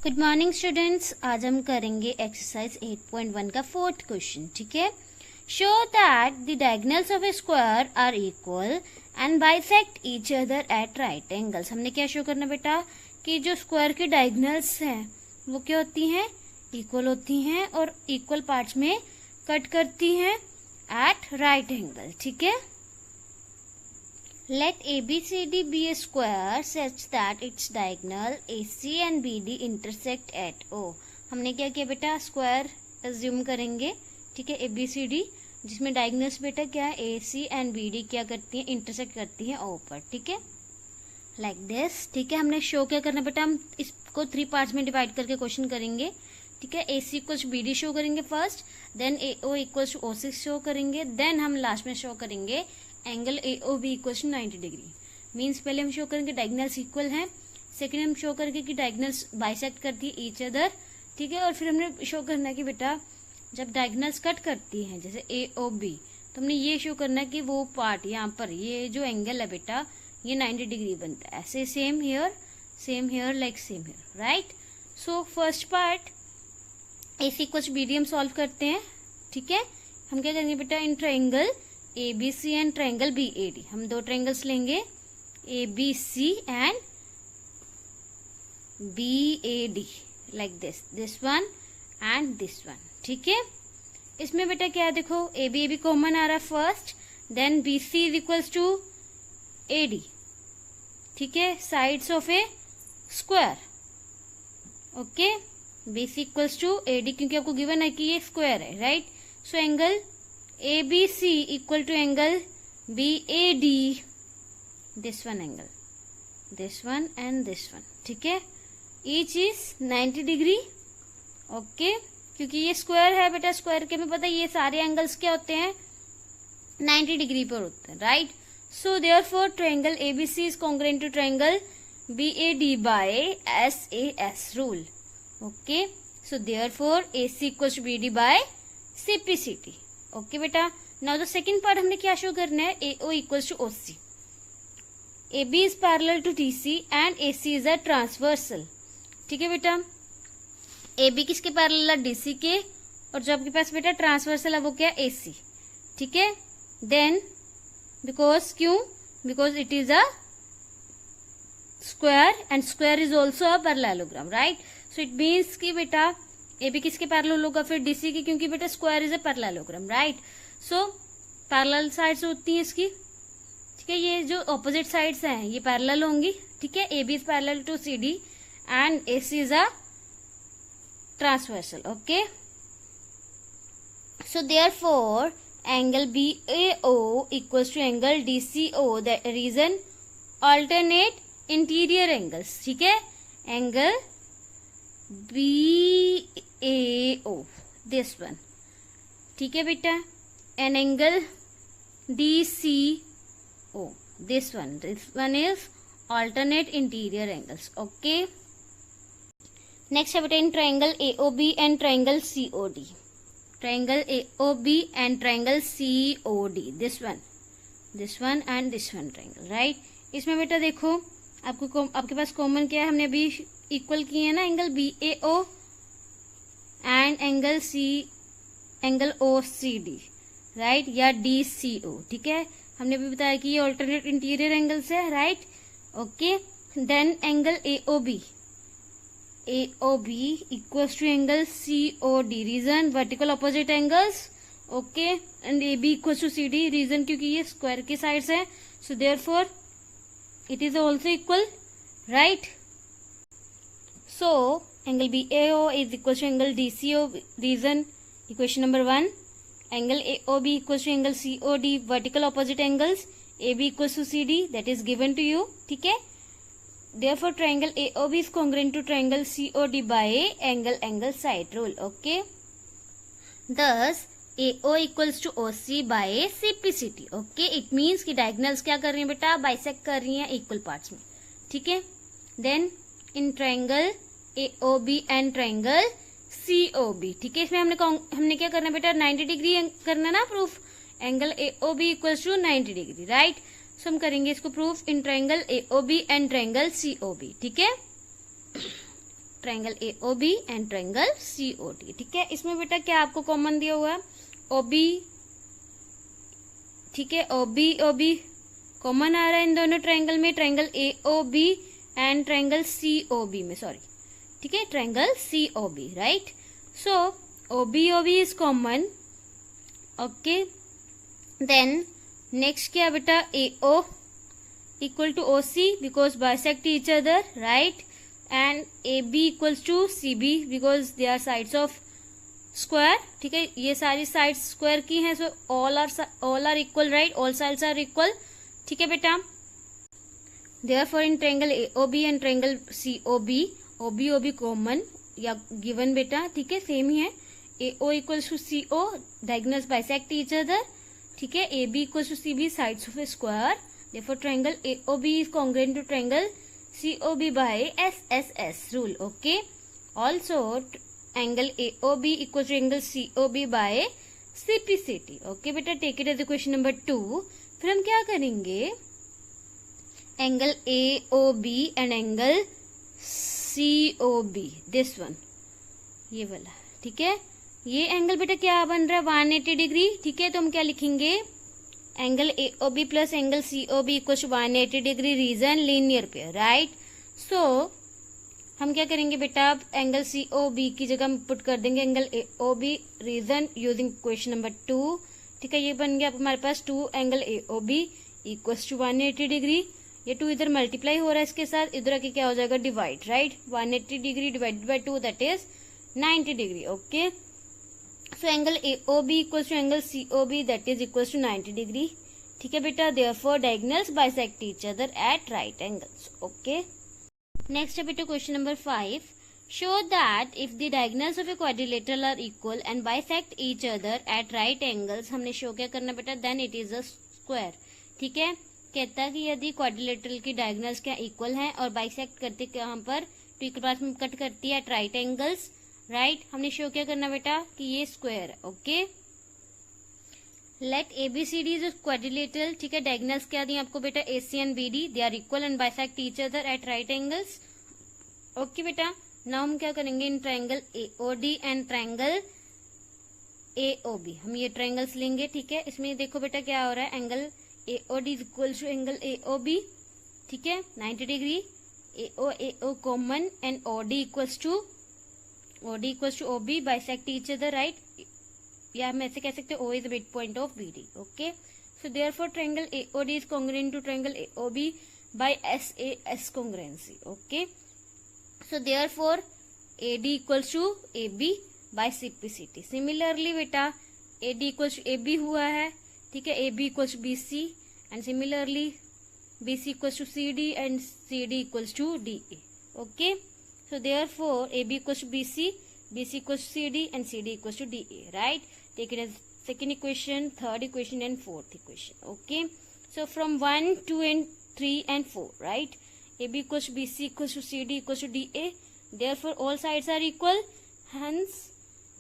Good morning students, आज हम करेंगे एक्सरसाइज 8.1 का फोर्थ क्वेश्चन। ठीक है, show that the diagonals of a square are equal and bisect each other at right angles. हमने क्या शो करना बेटा कि जो स्क्वायर की डायगोनल्स हैं वो क्या होती हैं, इक्वल होती हैं और इक्वल पार्ट्स में कट करती हैं एट राइट एंगल। ठीक है, let ABCD be a square such that its diagonal AC and BD intersect at O। हमने क्या किया बेटा, स्क्वायर अज्यूम करेंगे। ठीक है, ABCD जिसमें डायगोनल्स बेटा क्या है, AC एंड BD क्या करती हैं, इंटरसेक्ट करती हैं O पर। ठीक है, लाइक दिस। ठीक है, हमने शो क्या करना बेटा, हम इसको 3 पार्ट्स में डिवाइड करके क्वेश्चन करेंगे। ठीक है, AC इक्वल्स BD शो करेंगे first, then AO equals to O6 show करेंगे, देन हम लास्ट में शो करेंगे angle AOB equals to 90 degree. Means पहले हम शो करेंगे डायगोनल्स इक्वल हैं, सेकंड हम शो करेंगे कि डायगोनल्स बाइसेक्ट करती है ईच अदर। ठीक है, और फिर हमने शो करना है कि बेटा जब डायगोनल्स कट करती हैं जैसे AOB, तो हमने ये शो करना है कि वो पार्ट यहाँ पर ये जो एंगल है बेटा ये 90 डिग्री बनता है। ऐसे same here like same here, right. So first part AC equals BD हम सॉल्व करते हैं। ठीक है, हम क्या करेंगे बेटा, in triangle ABC and triangle BAD, हम 2 ट्राइंगल्स लेंगे ABC and BAD like this one and this one. ठीक है, इसमें बेटा क्या है, देखो AB कॉमन आ रहा है first, then BC is equals to AD। ठीक है, sides of a square. Okay, BC equals to AD क्योंकि आपको गिवन है कि ये स्क्वायर है, right. So angle ABC equal to angle BAD, this one angle, this one and this one। ठीक है, each is 90 डिग्री। ओके, क्योंकि ये स्क्वायर है बेटा, स्क्वायर के में पता है ये सारे एंगल्स क्या होते हैं, 90 डिग्री पर होते हैं, right. So therefore triangle ABC is congruent to triangle BAD by SAS rule। Okay, so therefore AC equals to BD by CPCT। Okay बेटा, नाउ द सेकंड पार्ट हमने क्या शो करना है, AO equals to OC, AB is parallel to DC and AC is a transversal. ठीक है बेटा, AB किसके parallel है, DC के, और जो आपके पास बेटा ट्रांसवर्सल है वो क्या है, AC। ठीक है, then because it is a square and square is also a parallelogram, right. So it means कि बेटा AB किसके पैरेलल होगा, फिर DC की, क्योंकि बेटा square is a parallelogram, right. So parallel sides होती हैं इसकी। ठीक है, ये जो ऑपोजिट साइड्स हैं ये पैरेलल होंगी। ठीक है, AB is parallel to CD and AC is a transversal. Okay, so therefore angle BAO equals to angle DCO, that reason alternate interior angles. ठीक है, एंगल BAO, this one। ठीक है बेटा, and angle DCO, this one is alternate interior angles। Okay, next है बेटा in triangle AOB and triangle COD, triangle AOB and triangle COD, this one and this one triangle, right. इसमें बेटा देखो आपके पास common क्या है, हमने अभी इक्वल किए हैं ना angle BAO and angle OCD, right, या DCO। ठीक है, हमने अभी बताया कि ये ऑल्टरनेट इंटीरियर एंगल्स है, right. Okay, then angle AOB equals to angle COD, reason vertical opposite angles. Okay, and AB equals to CD, reason क्योंकि ये स्क्वायर के साइड्स है, so therefore it is also equal, right। So angle BAO is equal to angle DCO, reason equation number 1, angle AOB equals to angle COD, vertical opposite angles, AB equals to CD, that is given to you। ठीक है, therefore triangle AOB is congruent to triangle COD by angle side rule। okay, thus AO equals to OC by CPCT। Okay, it means कि diagonals क्या कर रही हैं बेटा, bisect कर रही हैं इक्वल पार्ट्स में। ठीक है, then in triangle AOB and triangle COB। ठीक है, इसमें हमने क्या करना बेटा, 90 डिग्री करना ना proof, angle AOB equals to 90 degree, right. So हम करेंगे इसको proof in triangle AOB and triangle COB। ठीक है, triangle AOB and triangle COD। ठीक है, इसमें बेटा क्या आपको कॉमन दिया हुआ है, OB। ठीक है, OB कॉमन आ रहा है इन दोनों ट्रायंगल में, triangle AOB and triangle COB में, सॉरी। ठीक है, triangle COB, right. So OB is common. Okay, then next क्या बेटा, AO equal to OC because bisect each other, right? And AB equals to CB because they are sides of square। ठीक है, ये सारी sides square की हैं, so all are equal, right? All sides are equal। ठीक है बेटा, therefore in triangle AOB and triangle COB, OB common या गिवन बेटा। ठीक है, सेम ही है। AO equals to CO, diagonals bisect each other। ठीक है, AB equals to CB, sides of a square। Therefore, triangle AOB is congruent to triangle COB by SSS rule. Okay. Also, angle AOB equals to angle COB by CPCT. Okay, बेटा, take it as the question number 2. फिर हम क्या करेंगे, angle AOB and angle COB, this one, ये वाला। ठीक है, ये एंगल बेटा क्या बन रहा है, 180 डिग्री। ठीक है, तो हम क्या लिखेंगे, angle AOB plus angle COB equal to 180 degree, reason linear pair, right. So हम क्या करेंगे बेटा, अब एंगल COB की जगह हम पुट कर देंगे angle AOB, reason using question number 2। ठीक है, ये बन गया अब हमारे पास 2 angle AOB equal to 180 degree. ये 2 इधर मल्टीप्लाई हो रहा है इसके साथ, इधर आके क्या हो जाएगा, divide, right. 180 degree divided by 2 that is 90 degree. Okay, so angle AOB equals to angle COB that is equals to 90 degree। ठीक है बेटा, therefore diagonals bisect each other at right angles। okay, next है बेटा question number 5। show that if the diagonals of a quadrilateral are equal and bisect each other at right angles, हमने show क्या करना बेटा, then it is a square। ठीक है, कहता है कि यदि क्वाड्रिलेटरल की डायगोनल्स क्या इक्वल हैं और बाइसेक्ट करते यहाँ पर टू इक्वल पार्ट्स में कट करती है एट राइट एंगल्स, राइट। हमने शो क्या करना बेटा कि ये स्क्वायर है। Okay, let ABCD is quadrilateral. ठीक है, डायगोनल्स क्या दी आपको बेटा, AC and BD, they are equal and bisect each other at right angles. Okay बेटा, नाउ हम क्या करेंगे, in triangle AOD and triangle AOB हम ये ट्रायंगल्स लेंगे। ठीक है, इसमें देखो बेटा क्या हो रहा है, angle AOD is equal to angle AOB। ठीक है, 90 degree, AO common and OD equals to OB bisect each other, right? या हम ऐसे कह सकते हैं O is the midpoint of BD। okay, so therefore triangle AOD is congruent to triangle AOB by SAS congruency। okay, so therefore AD equals to AB by CPCT। similarly बेटा AD equals to AB हुआ है। ठीक है, AB equals to BC and similarly BC equals to CD and CD equals to DA। okay, so therefore AB equals to BC, BC equals to CD and CD equals to DA, right? Take it as second equation, third equation and fourth equation। okay, so from 1, 2 and 3 and 4, right? AB equals to BC equals to CD equals to DA, therefore all sides are equal, hence।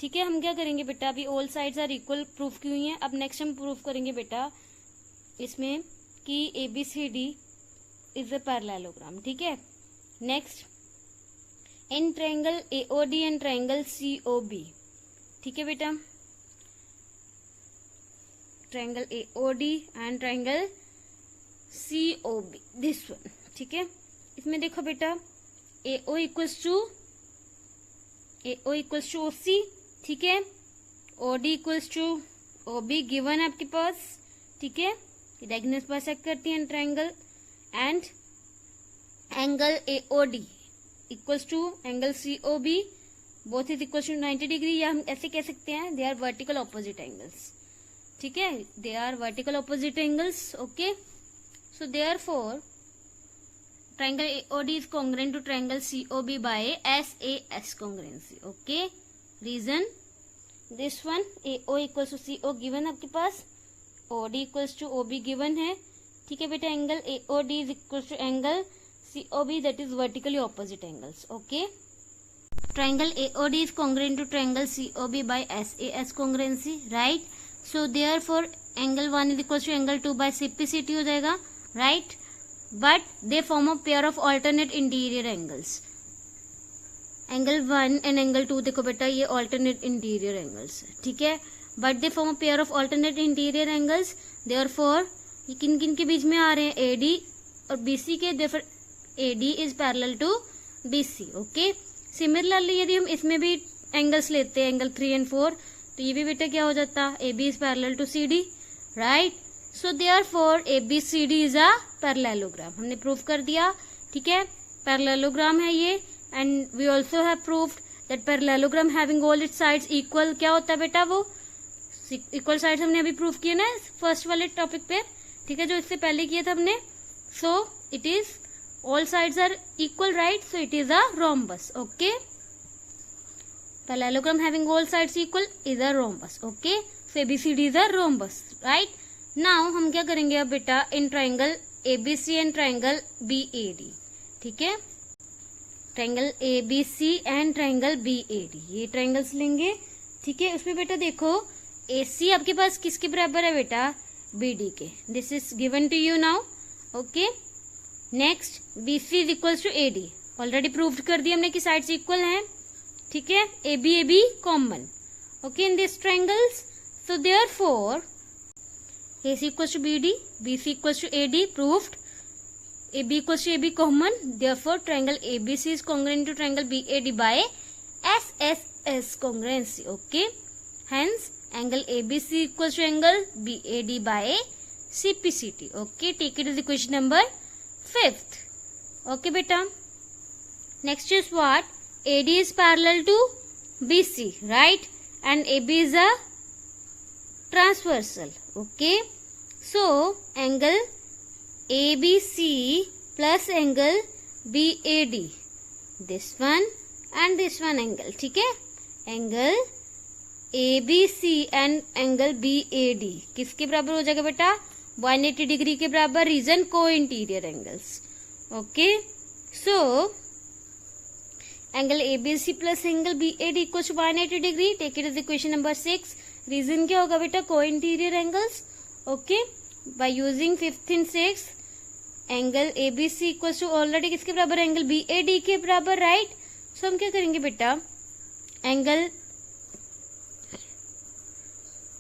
ठीक है, हम क्या करेंगे बेटा, अभी all sides are equal proof की हुई है। अब नेक्स्ट हम प्रूफ करेंगे बेटा इसमें कि ABCD is a parallelogram। ठीक है, next in triangle AOD and triangle COB। ठीक है बेटा, triangle AOD and triangle COB, this one. ठीक है, इसमें देखो बेटा AO इक्वल्स टू OC। ठीक है, OD equals to OB given है आपके पास। ठीक है, डायगोनल्स बाइसेक्ट करती है triangle and angle AOD equals to angle COB, both is equal to 90 degree, या हम ऐसे कह सकते हैं they are vertical opposite angles. ठीक है, they are vertical opposite angles. Okay, so therefore triangle AOD is congruent to triangle COB by SAS congruency। okay, reason this one, AO equals to CO given आपके पास, OD equals to OB given है। ठीक है बेटा, angle AOD is equals to angle COB that is vertically opposite angles। okay, triangle AOD is congruent to triangle COB by SAS congruency, right? so therefore angle 1 is equals to angle 2 by CPCT हो जाएगा, right? but they form a pair of alternate interior angles। Angle 1 and angle 2 देखो बेटा ये alternate interior angles है, ठीक है, but they form a pair of alternate interior angles, therefore ये किन किन के बीच में आ रहे हैं, एडी और बीसी के, therefore AD is parallel to BC, okay. Similarly यदि हम इसमें भी एंगल्स लेते हैं, एंगल 3 and 4, तो ये भी बेटा क्या हो जाता, A B is parallel to C D, right. So therefore A B C D is a parallelogram, हमने प्रूव कर दिया, ठीक है, पैरेललोग्राम है ये। And we also have proved that parallelogram having all its sides equal, क्या होता है बेटा, वो इक्वल साइड्स हमने अभी प्रूव किए ना फर्स्ट वाले टॉपिक पे, ठीक है, जो इससे पहले किया था हमने। So it is all sides are equal, right, so it is a rhombus, okay. Parallelogram having all sides equal is a rhombus, okay. So ABCD is a rhombus, right. Now हम क्या करेंगे अब बेटा, in triangle ABC and triangle BAD, ठीक है, triangle ABC and triangle BAD, ये triangles लेंगे, ठीक है। उसमें बेटा देखो एसी आपके पास किसके बराबर है बेटा, बीडी के, this is given to you now, okay. Next BC is equal to AD, already proved कर दिया हमने कि साइड्स इक्वल हैं, ठीक है, AB common, okay, in this triangles. So therefore AC equals to BD, BC equals to AD, proved. AB equals to AB common, therefore triangle ABC is congruent to triangle BAD by SSS congruency, okay. Hence angle ABC equals to angle BAD by CPCT, okay. Take it as equation number 5th, okay beta. Next is what, AD is parallel to BC, right, and AB is a transversal, okay. So angle ABC plus angle BAD, this one and this one angle, ठीक है, angle ABC and angle BAD किसके बराबर हो जाएगा बेटा, 180 degree के बराबर, reason co interior angles, okay. So angle ABC plus angle BAD equal to 180 degree, take it as equation number 6। Reason क्या होगा बेटा, co interior angles, okay. By using 5th and 6th, angle ABC equals to already किसके बराबर, angle BAD के बराबर, right. So हम क्या करेंगे बेटा, एंगल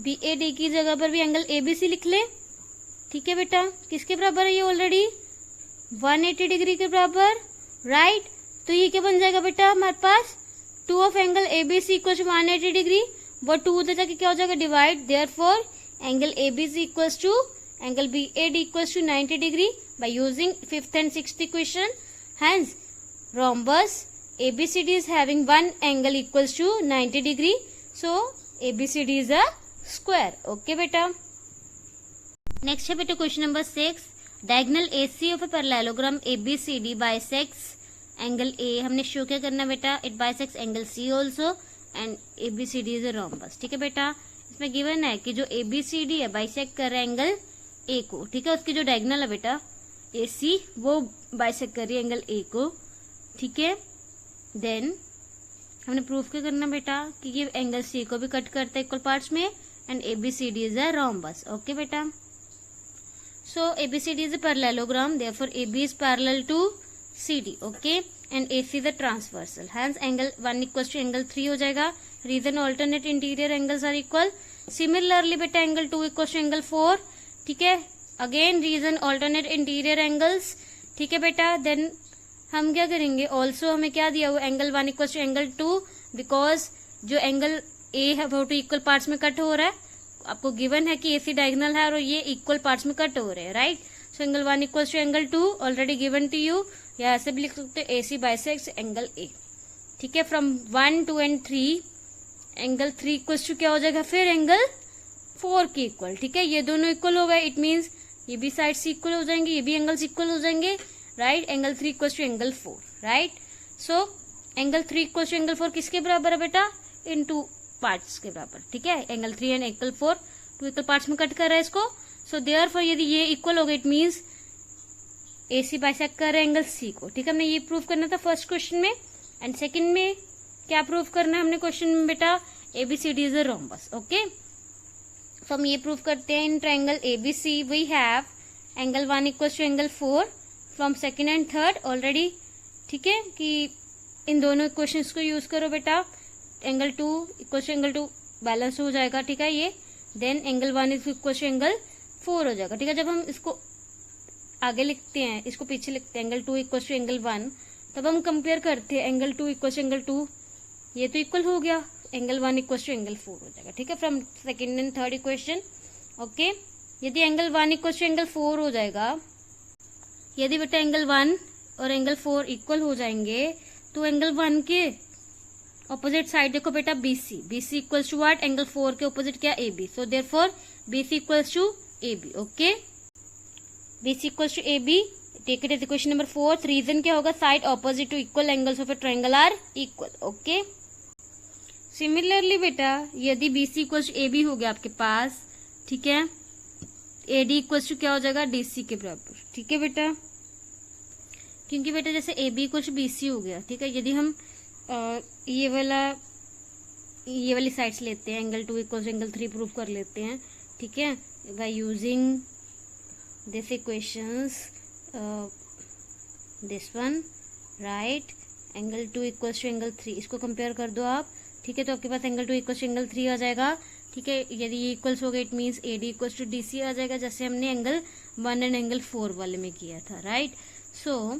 BAD की जगह पर भी एंगल ABC लिख ले, ठीक है बेटा, किसके बराबर है ये ऑलरेडी, 180 डिग्री के बराबर, राइट। तो ये क्या बन जाएगा बेटा हमारे पास, 2 of angle ABC equal to 180 degree, वो 2 उधर जाके क्या हो जाएगा, divide, therefore angle ABC equals to angle BAD equals to 90 degree by using 5th and 6th equation. Hence rhombus ABCD is having one angle equals to 90 degree, so ABCD is a square, okay beta. Next है बेटा question number 6, diagonal AC of a parallelogram ABCD bisects angle A, हमने show क्या करना बेटा, it bisects angle C also and ABCD is a rhombus, ठीक है बेटा। इसमें गिवन है कि जो ABCD है बाइसेक्ट कर रहा है एंगल A को, ठीक है, उसकी जो डायगोनल है बेटा AC वो बाइसेक्ट कर रही है एंगल A को, ठीक है। देन हमने प्रूफ क्या करना बेटा कि ये एंगल C को भी कट करता है इक्वल पार्ट्स में, and ABCD is a rhombus, okay बेटा। So ABCD is a parallelogram, therefore AB is parallel to CD, okay, and AC is a transversal, hence angle 1 equals to angle 3 हो जाएगा, reason alternate interior angles are equal. Similarly बेटा angle 2 equals to angle 4, ठीक है, again reason alternate interior angles, ठीक है बेटा। Then हम क्या करेंगे, ऑल्सो हमें क्या दिया हुआ, angle 1 equal to angle 2, because जो एंगल ए है वो टू इक्वल पार्ट्स में कट हो रहा है, आपको गिवन है कि AC डायगोनल है और ये इक्वल पार्ट्स में कट हो रहे हैं, right. So angle 1 equal to angle 2 already given to you, या ऐसे भी लिख सकते हो AC बाइसेक्ट्स एंगल A, ठीक है। From 1, 2 and 3 angle 3 equal to क्या हो जाएगा फिर एंगल 4 के इक्वल, ठीक है, ये दोनों इक्वल हो गए, इट मीन्स ये भी साइड्स इक्वल हो जाएंगे, ये भी एंगल्स इक्वल हो जाएंगे, right. Angle 3 equal to angle 4, right. So angle 3 equal to angle 4 किसके बराबर है बेटा, इन 2 पार्ट्स के बराबर, ठीक है। Angle 3 and angle 4 2 equal parts में कट कर रहा है इसको, सो देयरफॉर यदि ये इक्वल हो गए इट मीन्स AC बाइसेक्ट कर रहा है एंगल C को, ठीक है। हमने ये प्रूव करना था फर्स्ट क्वेश्चन में, एंड सेकंड में क्या प्रूव करना है हमने क्वेश्चन में बेटा, ABCD is a rhombus, okay. तो हम ये प्रूव करते हैं, in triangle ABC we have angle 1 equal to angle 4 from second and third already, ठीक है, कि इन दोनों इक्वेशंस को यूज करो बेटा, angle 2 equal to angle 2 balance हो जाएगा, ठीक है ये। Then angle 1 is equal to angle 4 हो जाएगा, ठीक है। जब हम इसको आगे लिखते हैं, इसको पीछे लिखते हैं, एंगल 2 इक्वल टू एंगल 1, तब हम कंपेयर करते हैं एंगल 2 इक्वल टू एंगल 2, ये तो इक्वल हो गया, एंगल 1 इक्वल टू एंगल 4 हो जाएगा, ठीक है, from second and third equation. Okay, यदि एंगल 1 इक्वल टू एंगल 4 हो जाएगा, यदि बेटा एंगल 1 और एंगल 4 इक्वल हो जाएंगे, तो एंगल 1 के ऑपोजिट साइड देखो बेटा BC, BC equals to what, angle 4 के ऑपोजिट क्या AB, सो therefore BC equals to AB। Okay, BC equals to AB, take it as equation number 4। Reason क्या होगा, side opposite to equal angles of a triangle are equal. Okay, similarly बेटा यदि BC equals to AB हो गया आपके पास, ठीक है, AD इक्वल्स टू क्या हो जाएगा, DC के बराबर, ठीक है बेटा। क्योंकि बेटा जैसे AB इक्वल्स टू BC हो गया, ठीक है, यदि हम ये वाली साइड्स लेते हैं, एंगल 2 इक्वल्स एंगल 3 प्रूव कर लेते हैं, ठीक है, by using this equations, this one, right, angle 2 equals to angle 3, इसको कंपेयर कर दो आप, ठीक है, तो आपके पास एंगल 2 इक्वल्स टू एंगल 3 आ जाएगा, ठीक है। यदि ये इक्वल्स हो गए, it means AD equals to DC आ जाएगा, जैसे हमने एंगल 1 एंड एंगल 4 वाले में किया था, right. So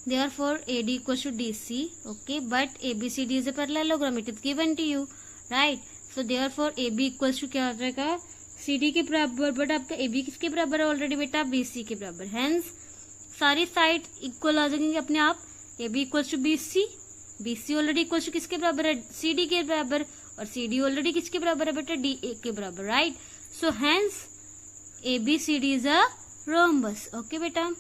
therefore AD equals to DC, okay, but ABCD is a parallelogram, it is given to you, right, so therefore AB equals to क्या हो जाएगा, CD के बराबर, बट आपका AB किसके बराबर है ऑलरेडी बेटा, BC के बराबर, हेंस सारी साइड इक्वल आ जाएंगे अपने आप, AB equals to BC, BC already equals to किसके बराबर है, CD के बराबर, और CD ऑलरेडी किसके बराबर है बेटा, DA के बराबर, right. So hence ABCD is a rhombus. Okay बेटा।